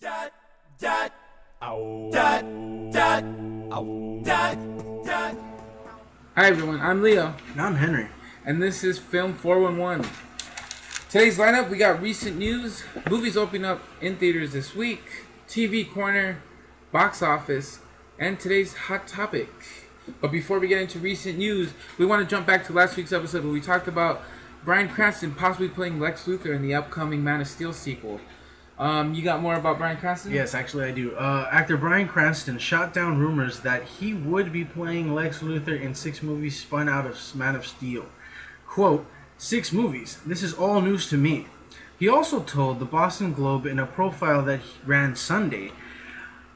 Hi everyone, I'm Leo. And I'm Henry. And this is Film411. Today's lineup, we got recent news, movies opening up in theaters this week, TV corner, box office, and today's hot topic. But before we get into recent news, we want to jump back to last week's episode where we talked about Bryan Cranston possibly playing Lex Luthor in the upcoming Man of Steel sequel. You got more about Bryan Cranston? Yes, actually I do. Actor Bryan Cranston shot down rumors that he would be playing Lex Luthor in 6 movies spun out of Man of Steel. Quote, 6 movies. This is all news to me. He also told the Boston Globe in a profile that he ran Sunday,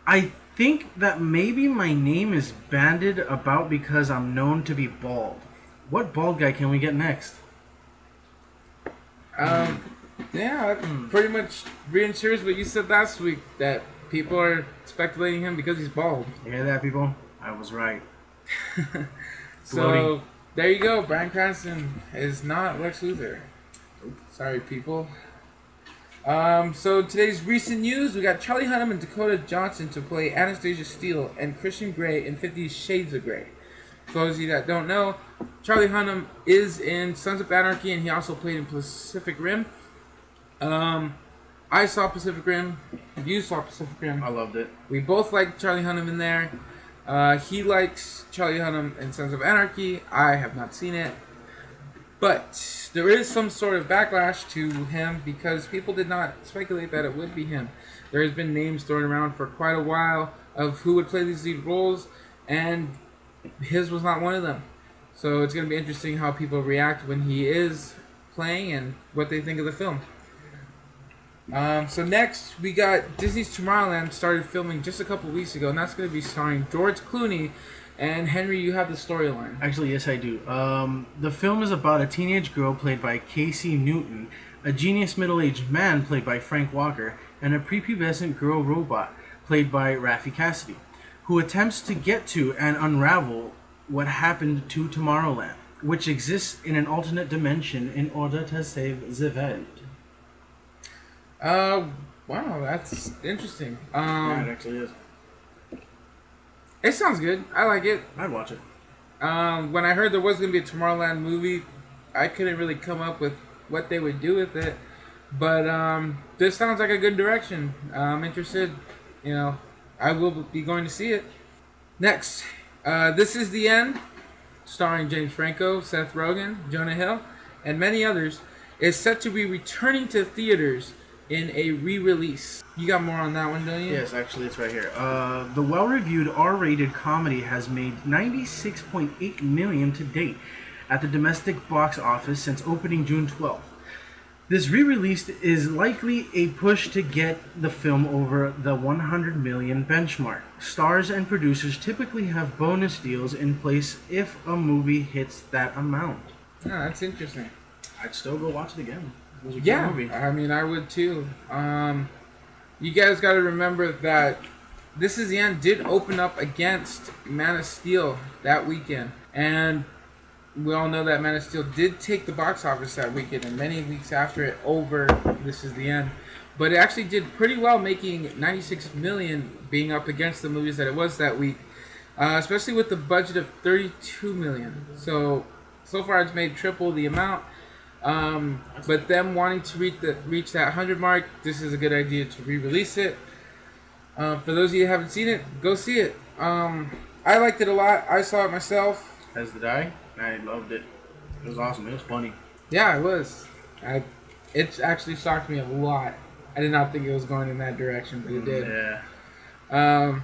I think that maybe my name is bandied about because I'm known to be bald. What bald guy can we get next? Yeah, that pretty much reassures what you said last week, that people are speculating him because he's bald. You hear that, people? I was right. So, there you go. Bryan Cranston is not Lex Luthor. Sorry, people. So, today's recent news, we got Charlie Hunnam and Dakota Johnson to play Anastasia Steele and Christian Grey in 50 Shades of Grey. For those of you that don't know, Charlie Hunnam is in Sons of Anarchy, and he also played in Pacific Rim. I saw Pacific Rim. You saw Pacific Rim. I loved it. We both liked Charlie Hunnam in there. He likes Charlie Hunnam in Sons of Anarchy. I have not seen it. But there is some sort of backlash to him because people did not speculate that it would be him. There has been names thrown around for quite a while of who would play these lead roles, and his was not one of them. So it's going to be interesting how people react when he is playing and what they think of the film. So next, we got Disney's Tomorrowland started filming just a couple weeks ago, and that's going to be starring George Clooney. And Henry, you have the storyline. Actually, yes, I do. The film is about a teenage girl played by Casey Newton, a genius middle-aged man played by Frank Walker, and a prepubescent girl robot played by Raffi Cassidy, who attempts to get to and unravel what happened to Tomorrowland, which exists in an alternate dimension in order to save the world. Wow, that's interesting. Yeah, it actually is. It sounds good. I like it. I'd watch it. When I heard there was going to be a Tomorrowland movie, I couldn't really come up with what they would do with it. But this sounds like a good direction. I'm interested. You know, I will be going to see it. Next, This Is the End, starring James Franco, Seth Rogen, Jonah Hill, and many others, is set to be returning to theaters in a re-release. You got more on that one, don't you? Yes, actually, it's right here. The well-reviewed R-rated comedy has made $96.8 million to date at the domestic box office since opening June 12th. This re-release is likely a push to get the film over the 100 million benchmark. Stars and producers typically have bonus deals in place if a movie hits that amount. Yeah, that's interesting. I'd still go watch it again. It was a Yeah, good movie. I mean, I would too. You guys got to remember that This Is the End did open up against Man of Steel that weekend. And we all know that Man of Steel did take the box office that weekend and many weeks after it over This Is the End. But it actually did pretty well, making 96 million being up against the movies that it was that week. Especially with the budget of 32 million. So far it's made triple the amount. But them wanting to reach that 100 mark, this is a good idea to re-release it. For those of you who haven't seen it, go see it. I liked it a lot. I saw it myself. As did I. I loved it. It was awesome. It was funny. Yeah, it was. It actually shocked me a lot. I did not think it was going in that direction, but it did. Yeah.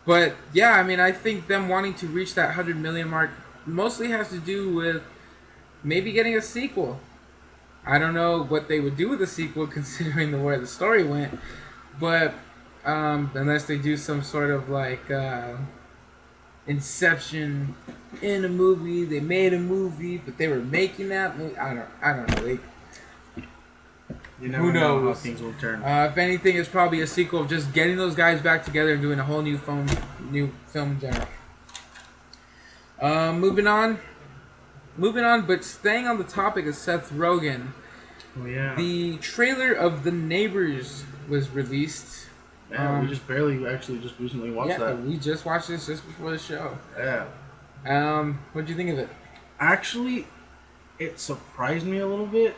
But yeah, I mean, I think them wanting to reach that 100 million mark mostly has to do with maybe getting a sequel. I don't know what they would do with a sequel considering where the story went, but unless they do some sort of like Inception in a movie, they made a movie, but they were making that movie. I don't know. You never Who know knows? how things will turn. If anything, it's probably a sequel of just getting those guys back together and doing a whole new film genre. Moving on, but staying on the topic of Seth Rogen. Oh yeah. The trailer of The Neighbors was released, Yeah, we just barely actually just recently watched that. We just watched this just before the show. Yeah. What'd you think of it? Actually, it surprised me a little bit,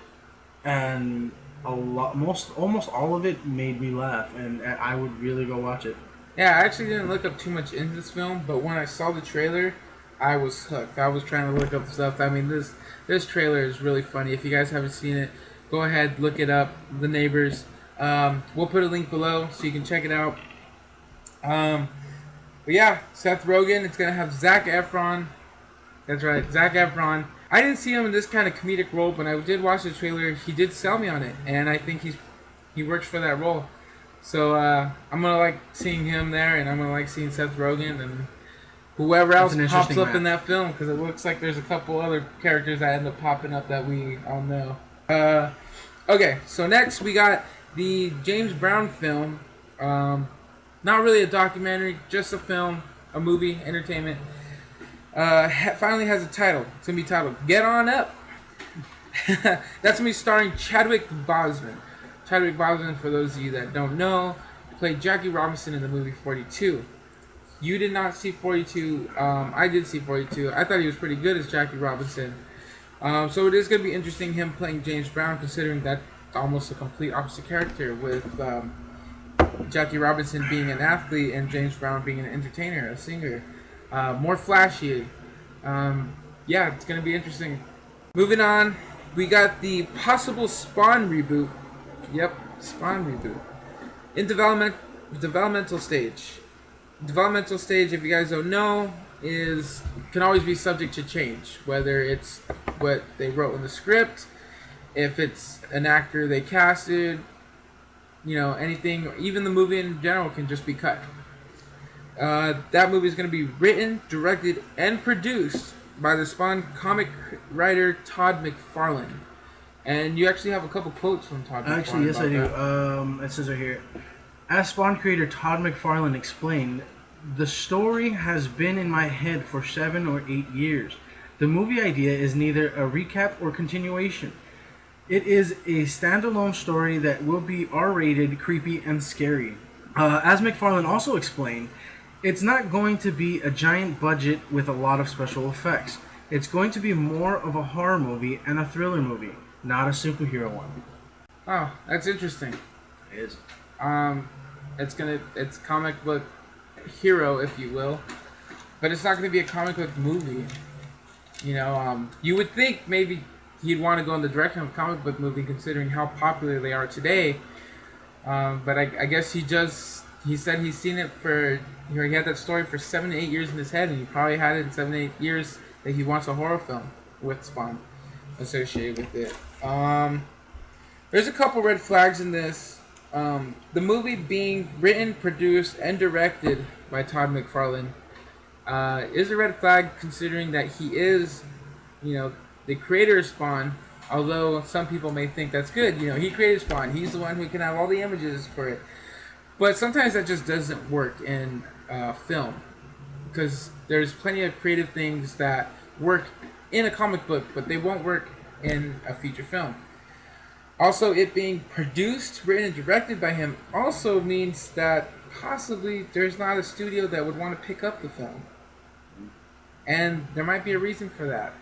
and almost all of it made me laugh, and I would really go watch it. Yeah, I actually didn't look up too much into this film, but when I saw the trailer, I was hooked. I was trying to look up stuff. I mean, this trailer is really funny. If you guys haven't seen it, go ahead, look it up. The Neighbors. We'll put a link below so you can check it out. But yeah, Seth Rogen. It's gonna have Zac Efron. That's right, Zac Efron. I didn't see him in this kind of comedic role, but I did watch the trailer. He did sell me on it, and I think he works for that role. So I'm gonna like seeing him there, and I'm gonna like seeing Seth Rogen and whoever else pops up in that film, because it looks like there's a couple other characters that end up popping up that we all know. Okay, so next we got the James Brown film. Not really a documentary, just a film, a movie, entertainment. Finally has a title. It's gonna be titled "Get On Up." That's gonna be starring Chadwick Boseman. Chadwick Boseman, for those of you that don't know, played Jackie Robinson in the movie 42. You did not see 42. I did see 42. I thought he was pretty good as Jackie Robinson. So it is going to be interesting him playing James Brown, considering that almost a complete opposite character, with Jackie Robinson being an athlete and James Brown being an entertainer, a singer. More flashy. Yeah, it's going to be interesting. Moving on, we got the possible Spawn reboot. Yep, Spawn reboot. In developmental stage. Developmental stage, if you guys don't know, can always be subject to change. Whether it's what they wrote in the script, if it's an actor they casted, anything, even the movie in general can just be cut. That movie is going to be written, directed, and produced by the Spawn comic writer Todd McFarlane. And you actually have a couple quotes from Todd McFarlane. Actually, yes, I do. It says right here, as Spawn creator Todd McFarlane explained, the story has been in my head for 7 or 8 years. The movie idea is neither a recap or continuation. It is a standalone story that will be R-rated, creepy, and scary. As McFarlane also explained, it's not going to be a giant budget with a lot of special effects. It's going to be more of a horror movie and a thriller movie, not a superhero one. Oh, that's interesting. It is. It's comic book hero, if you will, but it's not gonna be a comic book movie. You would think maybe he'd want to go in the direction of a comic book movie, considering how popular they are today. But I guess he said he's seen it he had that story for 7 to 8 years in his head, and he probably had it in 7 to 8 years that he wants a horror film with Spawn associated with it. There's a couple red flags in this. The movie being written, produced, and directed by Todd McFarlane is a red flag, considering that he is, the creator of Spawn. Although some people may think that's good, he created Spawn. He's the one who can have all the images for it. But sometimes that just doesn't work in film, because there's plenty of creative things that work in a comic book, but they won't work in a feature film. Also, it being produced, written, and directed by him also means that possibly there's not a studio that would want to pick up the film. And there might be a reason for that,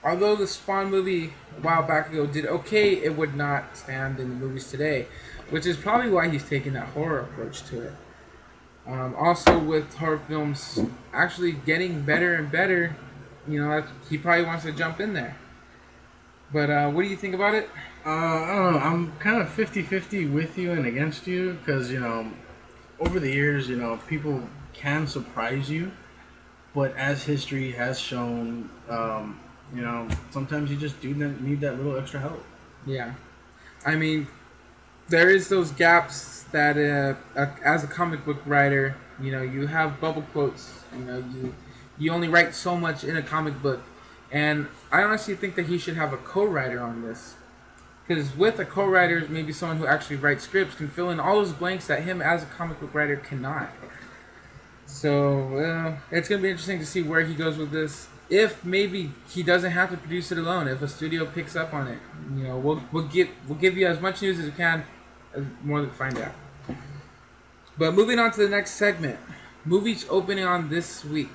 Although the Spawn movie a while back ago did okay, it would not stand in the movies today, which is probably why he's taking that horror approach to it. Also, with horror films actually getting better and better, he probably wants to jump in there. But what do you think about it? I don't know. I'm kind of 50-50 with you and against you, because, over the years, people can surprise you. But as history has shown, sometimes you just do need that little extra help. Yeah. I mean, there is those gaps that as a comic book writer, you have bubble quotes. You only write so much in a comic book. And I honestly think that he should have a co-writer on this. Because with a co-writer, maybe someone who actually writes scripts can fill in all those blanks that him as a comic book writer cannot. So, it's going to be interesting to see where he goes with this. If maybe he doesn't have to produce it alone, if a studio picks up on it, we'll give you as much news as we can more to find out. But moving on to the next segment, movies opening on this week.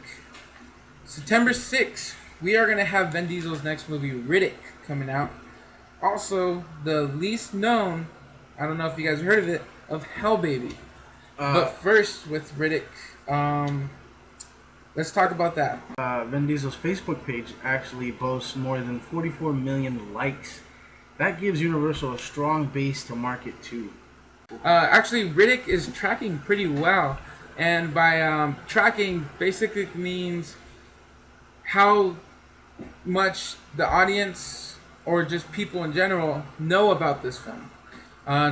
September 6th, we are going to have Vin Diesel's next movie, Riddick, coming out. Also, the least known, I don't know if you guys heard of it, of Hell Baby. But first, with Riddick, let's talk about that. Vin Diesel's Facebook page actually boasts more than 44 million likes. That gives Universal a strong base to market to. Actually, Riddick is tracking pretty well. And by tracking, basically means how much the audience or just people in general know about this film.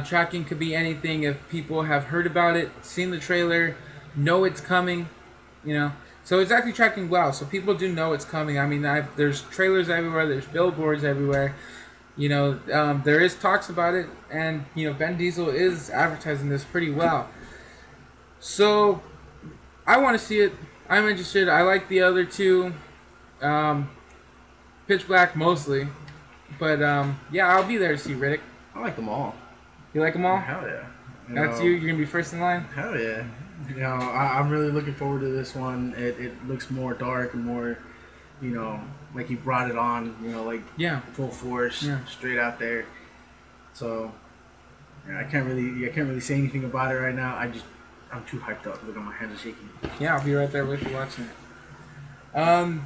Tracking could be anything if people have heard about it, seen the trailer, know it's coming, you know. So it's actually tracking well. So people do know it's coming. I mean, there's trailers everywhere, there's billboards everywhere. You know, there is talks about it, and you know, Vin Diesel is advertising this pretty well. So I want to see it. I'm interested. I like the other two, Pitch Black mostly, but yeah, I'll be there to see Riddick. I like them all. You like them all? Hell yeah. That's you? You're gonna be first in line? Hell yeah. You know, I'm really looking forward to this one. It looks more dark and more, you know, like he brought it on, you know, like full force, straight out there. So yeah, I can't really say anything about it right now. I'm too hyped up. Look at my hands are shaking. Yeah, I'll be right there with you watching it.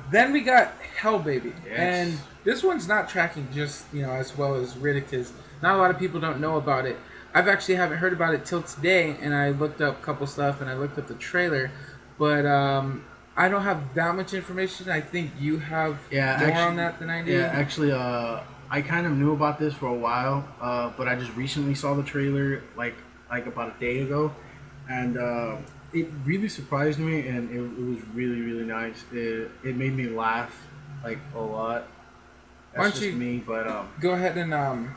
Then we got Hell Baby, and this one's not tracking just as well as Riddick is. Not a lot of people don't know about it. I've actually haven't heard about it till today, and I looked up a couple stuff and I looked up the trailer, but I don't have that much information. I think you have more on that than I do. Yeah, actually, I kind of knew about this for a while, but I just recently saw the trailer like about a day ago, and it really surprised me, and it was really, really nice. It made me laugh like a lot. Why don't you me, but go ahead and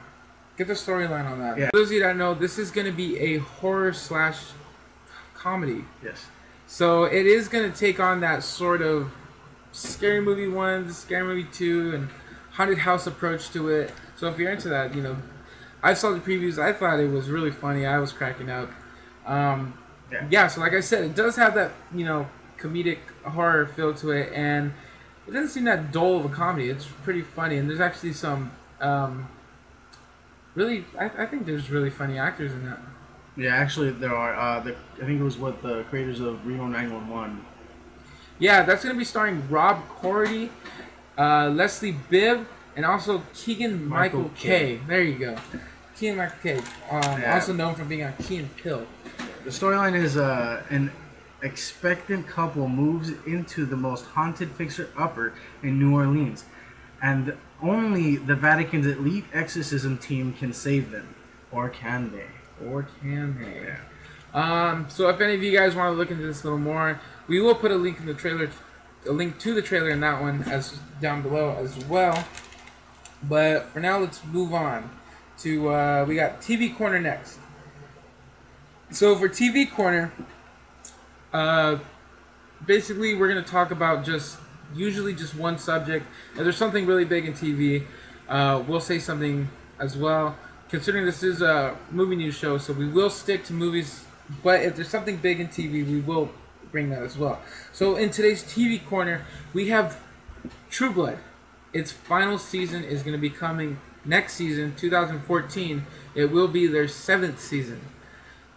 get the storyline on that. Yeah. For those of you that know, this is going to be a horror / comedy. Yes. So it is going to take on that sort of Scary Movie 1, Scary Movie 2, and Haunted House approach to it. So if you're into that, I saw the previews. I thought it was really funny. I was cracking up. Yeah, so like I said, it does have that, comedic horror feel to it, and it doesn't seem that dull of a comedy. It's pretty funny, and there's actually some I think there's really funny actors in that. Yeah, actually there are. I think it was the creators of Reno 911. Yeah, that's going to be starring Rob Corddry, Leslie Bibb, and also Keegan Michael Kay. There you go. Keegan Michael Kay, also known for being on Key and Peele. The storyline is an expectant couple moves into the most haunted fixer-upper in New Orleans, and only the Vatican's elite exorcism team can save them. Or can they? Yeah. So if any of you guys want to look into this a little more, we will put a link in the trailer, a link to the trailer in that one as down below as well. But for now, let's move on to we got TV Corner next. So for TV Corner, basically we're gonna talk about usually just one subject. If there's something really big in TV, we'll say something as well. Considering this is a movie news show, so we will stick to movies, but if there's something big in TV, we will bring that as well. So in today's TV Corner, we have True Blood. Its final season is going to be coming next season, 2014. It will be their 7th season.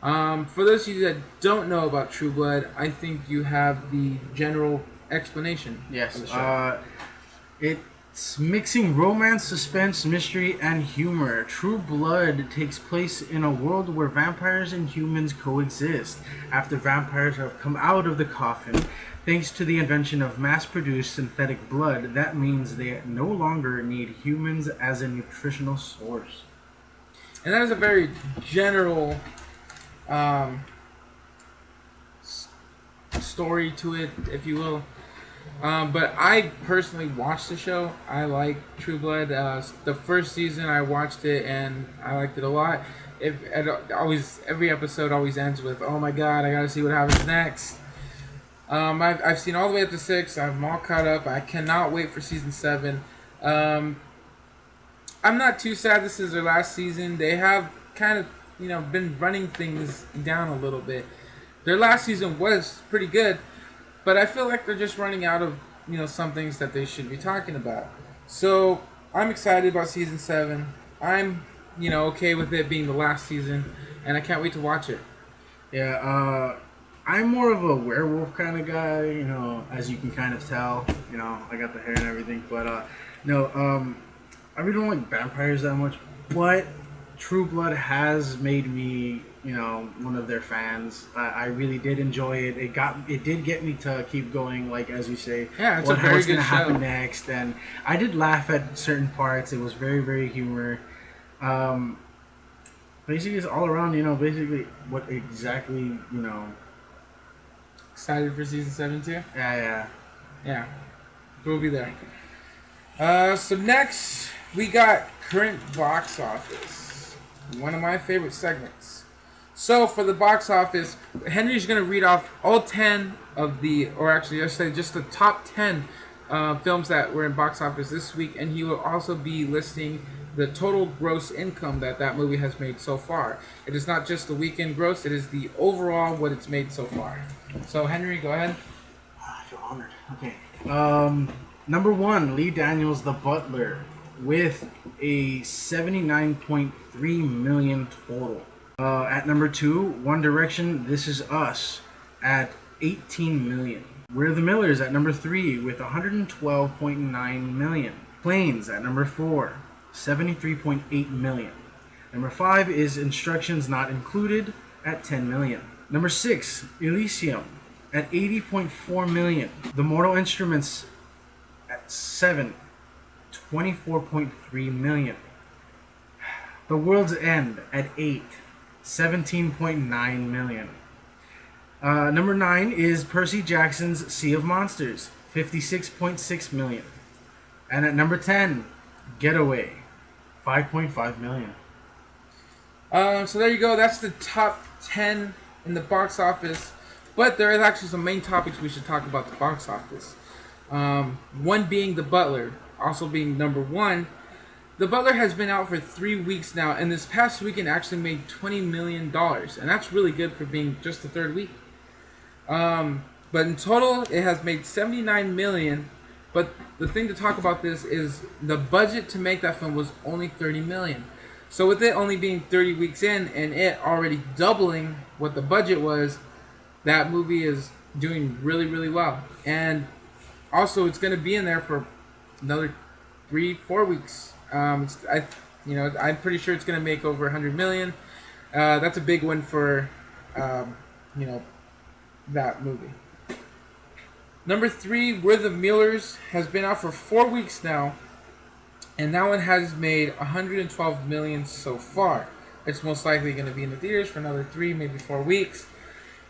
For those of you that don't know about True Blood, I think you have the general explanation. Yes. It's mixing romance, suspense, mystery, and humor. True Blood takes place in a world where vampires and humans coexist. After vampires have come out of the coffin, thanks to the invention of mass-produced synthetic blood, that means they no longer need humans as a nutritional source. And that is a very general story to it, if you will. But I personally watched the show. I like True Blood. The first season I watched it and I liked it a lot. Every episode always ends with, "Oh my God, I gotta see what happens next." I've seen all the way up to 6. I'm all caught up. I cannot wait for season 7. I'm not too sad this is their last season. They have kind of been running things down a little bit. Their last season was pretty good, but I feel like they're just running out of some things that they should be talking about. So I'm excited about season 7. I'm okay with it being the last season, and I can't wait to watch it. Yeah, I'm more of a werewolf kind of guy, as you can kind of tell. I got the hair and everything, but no, I really don't like vampires that much. But True Blood has made me, one of their fans. I really did enjoy it. It did get me to keep going, like as you say. Yeah, it's a very what's good gonna show. happen next, and I did laugh at certain parts. It was very, very humor. Basically, it's all around, basically what exactly, Excited for season 7 too? yeah. Yeah, we'll be there. So next we got current box office, one of my favorite segments. So for the box office, Henry's going to read off all 10 of the, or actually let's say just the top 10 films that were in box office this week, and he will also be listing the total gross income that movie has made so far. It is not just the weekend gross, it is the overall what it's made so far. So Henry, go ahead. I feel honored. Okay. Number 1, Lee Daniels' The Butler, with a 79.3 million total. At number 2, One Direction, This Is Us, at 18 million. We're the Millers at number 3 with 112.9 million. Planes at number 4, 73.8 million. Number 5 is Instructions Not Included at 10 million. Number 6, Elysium at 80.4 million. The Mortal Instruments at 7, 24.3 million. The World's End at 8, 17.9 million. Number 9 is Percy Jackson's Sea of Monsters, 56.6 million. And at number 10, Getaway, 5.5 million. So there you go. That's the top 10 in the box office. But there is actually some main topics we should talk about the box office. One being The Butler, also being number 1. The Butler has been out for 3 weeks now, and this past weekend actually made $20 million. And that's really good for being just the third week. But in total, it has made $79 million. But the thing to talk about this is the budget to make that film was only $30 million. So with it only being 30 weeks in and it already doubling what the budget was, that movie is doing really, really well. And also, it's going to be in there for another 3-4 weeks. I'm pretty sure it's going to make over 100 million. That's a big one for, that movie. Number 3, We're the Millers, has been out for 4 weeks now, and that one has made 112 million so far. It's most likely going to be in the theaters for another 3, maybe 4 weeks.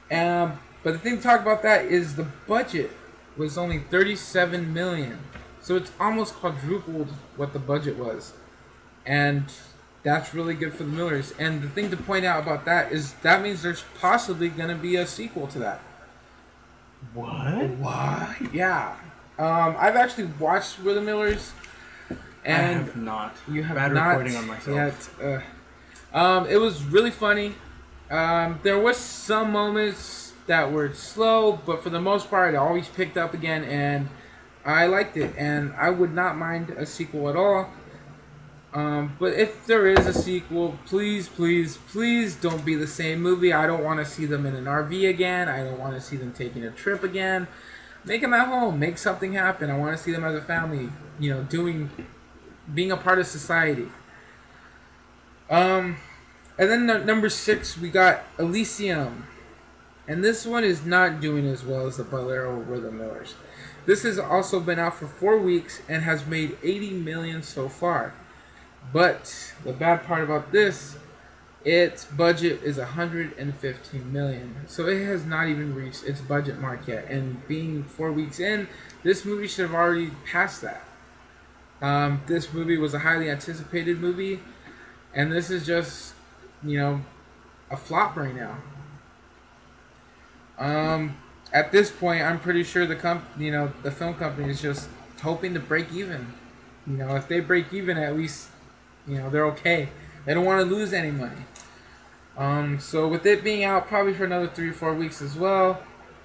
But the thing to talk about that is the budget was only 37 million. So it's almost quadrupled what the budget was. And that's really good for the Millers. And the thing to point out about that is that means there's possibly going to be a sequel to that. What? Yeah. I've actually watched We're the Millers. And I have not. You have Bad not reporting on myself. Yet. It was really funny. There was some moments that were slow, but for the most part, it always picked up again, and I liked it, and I would not mind a sequel at all. But if there is a sequel, please, please, please don't be the same movie. I don't want to see them in an RV again. I don't want to see them taking a trip again. Make them at home. Make something happen. I want to see them as a family, being a part of society. And then number 6, we got Elysium. And this one is not doing as well as The Butler or We're the Millers. This has also been out for 4 weeks and has made 80 million so far. But the bad part about this, its budget is 115 million. So it has not even reached its budget mark yet. And being 4 weeks in, this movie should have already passed that. This movie was a highly anticipated movie. And this is just, a flop right now. At this point, I'm pretty sure the film company is just hoping to break even. If they break even, at least, they're okay. They don't want to lose any money. So with it being out probably for another 3 or 4 weeks as well,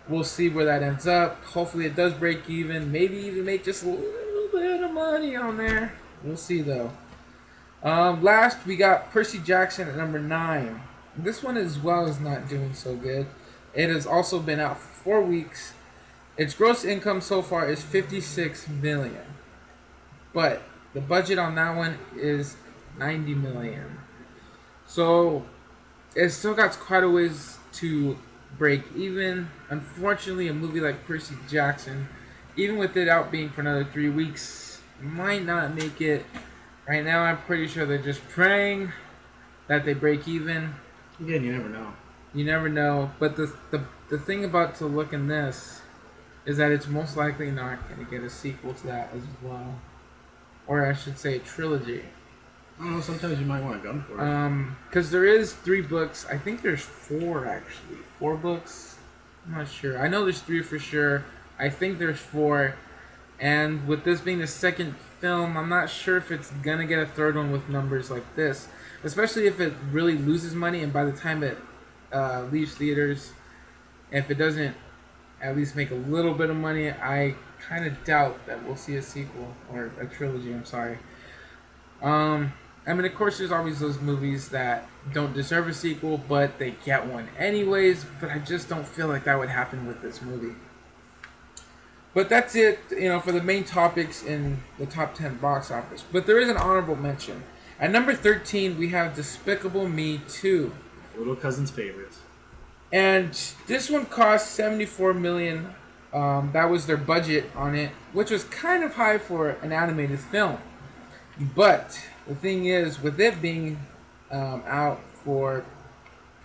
we'll see where that ends up. Hopefully it does break even. Maybe even make just a little bit of money on there. We'll see though. Last we got Percy Jackson at number 9. This one as well is not doing so good. It has also been out for 4 weeks. Its gross income so far is 56 million, but the budget on that one is 90 million. So it's still got quite a ways to break even. Unfortunately, a movie like Percy Jackson, even with it out being for another 3 weeks, might not make it. Right now, I'm pretty sure they're just praying that they break even. Again, you never know. You never know. But the thing about to look in this is that it's most likely not going to get a sequel to that as well. Or I should say a trilogy. I don't know, sometimes you might want a gun for it. Because there is 3 books. I think there's 4 actually. 4 books? I'm not sure. I know there's 3 for sure. I think there's 4. And with this being the second film, I'm not sure if it's going to get a third one with numbers like this. Especially if it really loses money and by the time it leaves theaters, if it doesn't at least make a little bit of money, I kind of doubt that we'll see a sequel or a trilogy. I'm sorry. I mean, of course, there's always those movies that don't deserve a sequel, but they get one anyways. But I just don't feel like that would happen with this movie. But that's it, for the main topics in the top 10 box office. But there is an honorable mention. At number 13, we have Despicable Me 2. Little cousin's favorites. And this one cost 74 million. That was their budget on it, which was kind of high for an animated film. But the thing is, with it being out for,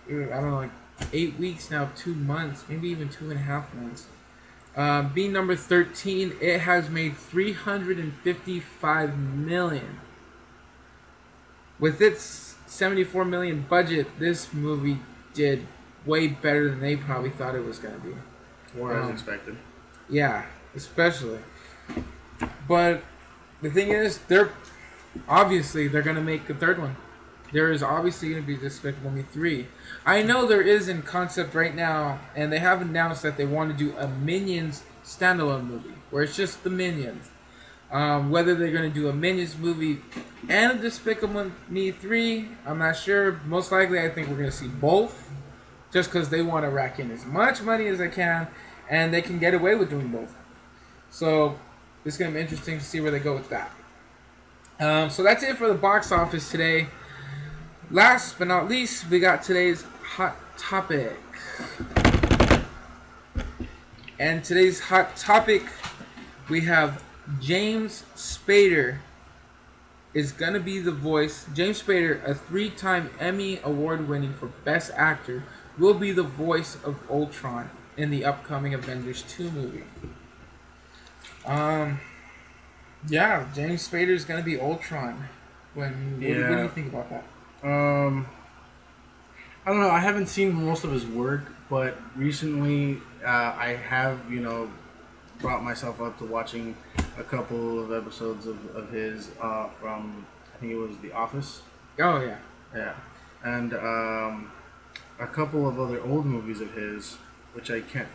I don't know, like 8 weeks now, 2 months, maybe even 2.5 months, being number 13, it has made 355 million. With its 74 million budget, this movie did way better than they probably thought it was going to be. Or as expected. Yeah, especially. But the thing is, they're going to make a third one. There is obviously going to be Despicable Me 3. I know there is in concept right now, and they have announced that they want to do a Minions standalone movie, where it's just the Minions. Whether they're going to do a Minions movie and a Despicable Me 3, I'm not sure. Most likely, I think we're going to see both, just because they want to rack in as much money as they can, and they can get away with doing both. So it's going to be interesting to see where they go with that. So that's it for the box office today. Last but not least, we got today's hot topic. And today's hot topic, we have James Spader is going to be the voice. James Spader, a 3-time Emmy Award winning for Best Actor, will be the voice of Ultron in the upcoming Avengers 2 movie. Yeah, James Spader is going to be Ultron. What do you think about that? I don't know. I haven't seen most of his work, but recently I have, brought myself up to watching a couple of episodes of his from, I think it was The Office. Oh, yeah. Yeah. And a couple of other old movies of his, which I can't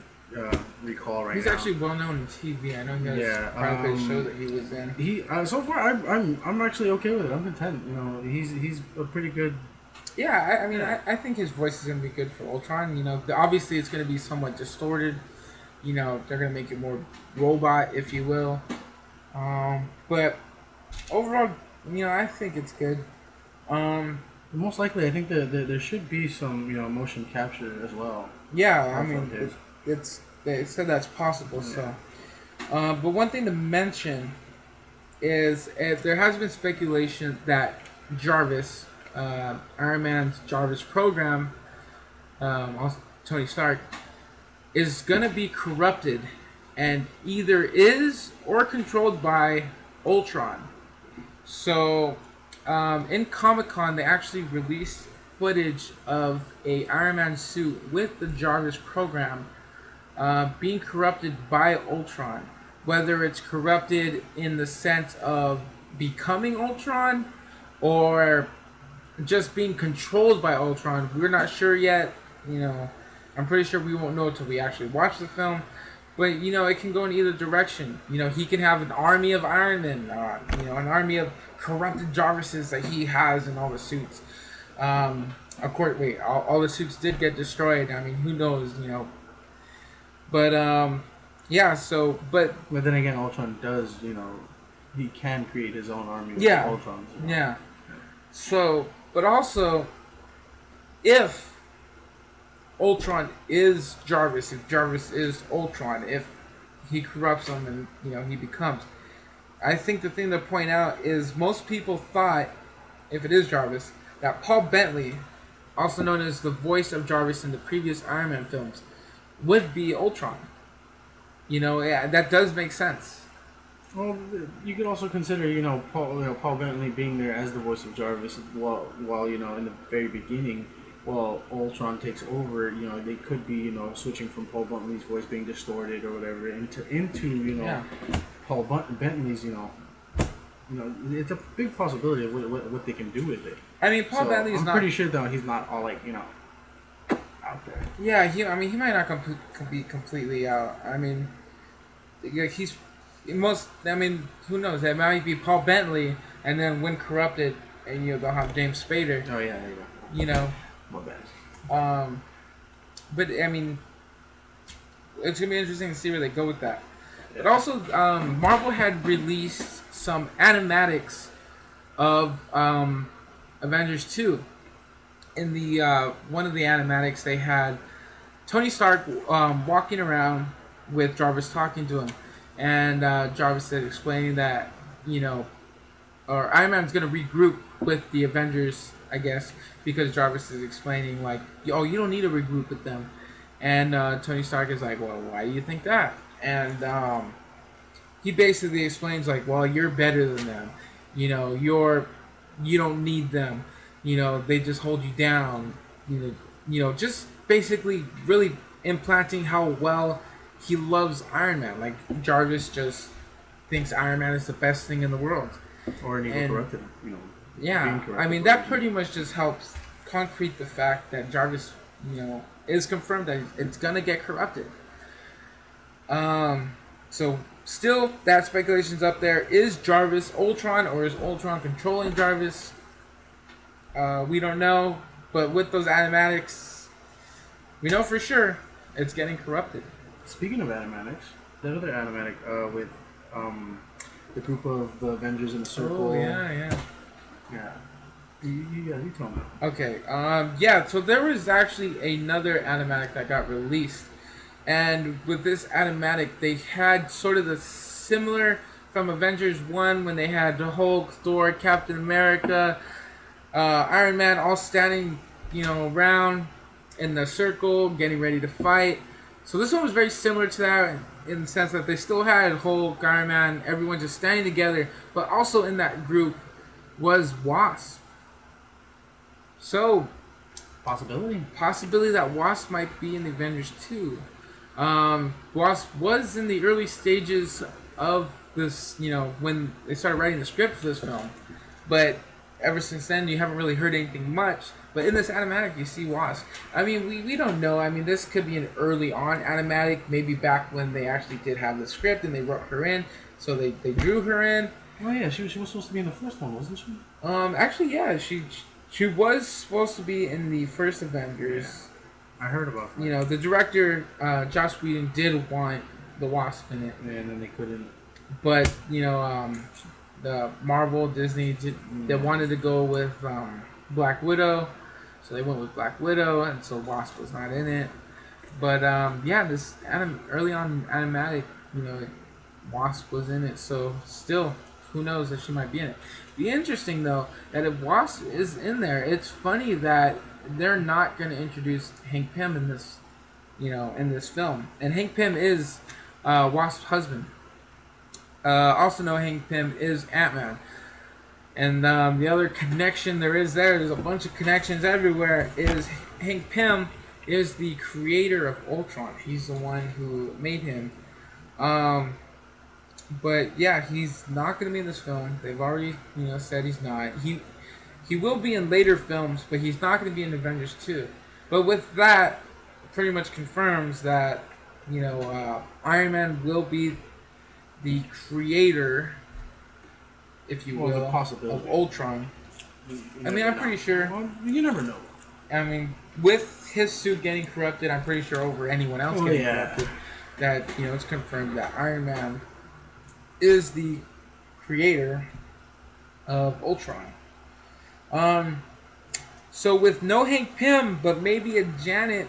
recall right now. He's actually well known in TV. I know he has quite a show that he was in. He so far I'm actually okay with it. I'm content. He's a pretty good. Yeah, I mean, I think his voice is gonna be good for Ultron. Obviously it's gonna be somewhat distorted. They're gonna make it more robot, if you will. But overall, I think it's good. Most likely, I think that there should be some motion capture as well. Yeah, I mean, they said that's possible. Yeah. So, but one thing to mention is if there has been speculation that Jarvis, Iron Man's Jarvis program, also Tony Stark, is gonna be corrupted and either is or controlled by Ultron. So, in Comic-Con, they actually released footage of a Iron Man suit with the Jarvis program being corrupted by Ultron. Whether it's corrupted in the sense of becoming Ultron or just being controlled by Ultron. We're not sure yet. I'm pretty sure we won't know until we actually watch the film. But it can go in either direction. He can have an army of Iron Men, an army of corrupted Jarvises that he has in all the suits. Of course, wait, all the suits did get destroyed. I mean, who knows. But yeah. So, but then again, Ultron does. He can create his own army with Ultrons. Yeah. So, but also, if Ultron is Jarvis, if Jarvis is Ultron, if he corrupts him and he becomes, I think the thing to point out is most people thought, if it is Jarvis, that Paul Bettany, also known as the voice of Jarvis in the previous Iron Man films, would be Ultron. That does make sense. Well, you could also consider, Paul Bettany being there as the voice of Jarvis while in the very beginning, while Ultron takes over, they could be, switching from Paul Bettany's voice being distorted or whatever into Paul Bettany's, it's a big possibility of what they can do with it. I mean, Paul Bettany's I'm pretty sure though he's not all out there. Yeah, he might not be completely out. I mean, he's most. I mean, who knows? That might be Paul Bettany, and then when corrupted, and they'll have James Spader. Oh yeah, there you go. My bad. But I mean, it's gonna be interesting to see where they go with that. But also, Marvel had released some animatics of Avengers 2. In the one of the animatics, they had Tony Stark walking around with Jarvis talking to him, and Jarvis said explaining that or Iron Man's gonna regroup with the Avengers, I guess, because Jarvis is explaining like, oh, you don't need to regroup with them, and Tony Stark is like, well, why do you think that? And he basically explains like, well, you're better than them, you don't need them, they just hold you down, just basically really implanting how well he loves Iron Man. Like Jarvis just thinks Iron Man is the best thing in the world. Or an evil corrupted, Yeah, I mean that pretty much just helps concrete the fact that Jarvis, is confirmed that it's gonna get corrupted. So still that speculation's up there. Is Jarvis Ultron or is Ultron controlling Jarvis? We don't know, but with those animatics, we know for sure it's getting corrupted. Speaking of animatics, that other animatic with the group of the Avengers in a circle. Oh yeah. You tell me. Okay. So there was actually another animatic that got released, and with this animatic, they had sort of the similar from Avengers 1 when they had the Hulk, Thor, Captain America, Iron Man all standing, around in the circle, getting ready to fight. So this one was very similar to that in the sense that they still had Hulk, Iron Man, everyone just standing together, but also in that group was Wasp. So, possibility that Wasp might be in the Avengers 2. Wasp was in the early stages of this, when they started writing the script for this film, but ever since then you haven't really heard anything much. But in this animatic, you see Wasp. I mean, we don't know. I mean, this could be an early on animatic, maybe back when they actually did have the script and they wrote her in, so they drew her in. Oh yeah, she was supposed to be in the first one, wasn't she? Actually, yeah, she was supposed to be in the first Avengers. Yeah. I heard about that. The director, Joss Whedon, did want the Wasp in it. Yeah, and then they couldn't. But, the Marvel, Disney, they wanted to go with Black Widow. So they went with Black Widow, and so Wasp was not in it. But, this early on animatic, Wasp was in it. So still, who knows if she might be in it. Be interesting, though, that if Wasp is in there, it's funny that they're not going to introduce Hank Pym in this, in this film. And Hank Pym is Wasp's husband. Also know Hank Pym is Ant-Man. And the other connection there's a bunch of connections everywhere, is Hank Pym is the creator of Ultron. He's the one who made him. But yeah, he's not going to be in this film. They've already, said he's not. He will be in later films, but he's not going to be in Avengers 2. But with that, pretty much confirms that, Iron Man will be the creator, if you will, of Ultron. I'm pretty sure. Well, you never know. I mean, with his suit getting corrupted, I'm pretty sure over anyone else getting corrupted, that, it's confirmed that Iron Man is the creator of Ultron. So with no Hank Pym, but maybe a Janet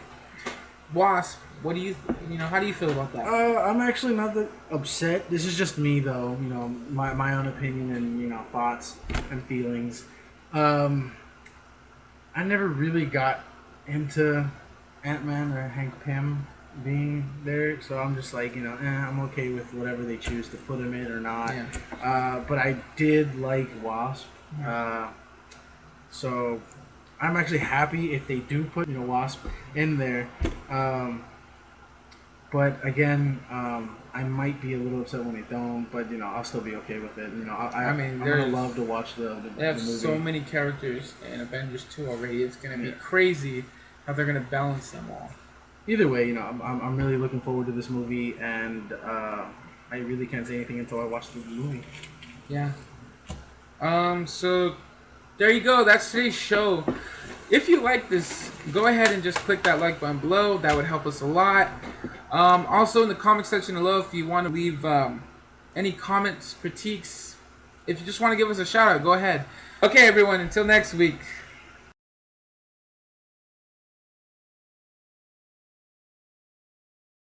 Wasp, what do you, how do you feel about that? I'm actually not that upset. This is just me, though. My own opinion and thoughts and feelings. I never really got into Ant-Man or Hank Pym being there, so I'm just like, I'm okay with whatever they choose to put him in or not. Yeah. But I did like Wasp, so I'm actually happy if they do put Wasp in there. But again, I might be a little upset when they don't, but I'll still be okay with it. I'm gonna love to watch the they have movie. So many characters in Avengers 2 already. It's gonna be crazy how they're gonna balance them all. Either way, I'm really looking forward to this movie, and I really can't say anything until I watch the movie. Yeah. So there you go. That's today's show. If you like this, go ahead and just click that like button below. That would help us a lot. Also, in the comment section below, if you want to leave any comments, critiques, if you just want to give us a shout out, go ahead. Okay, everyone. Until next week.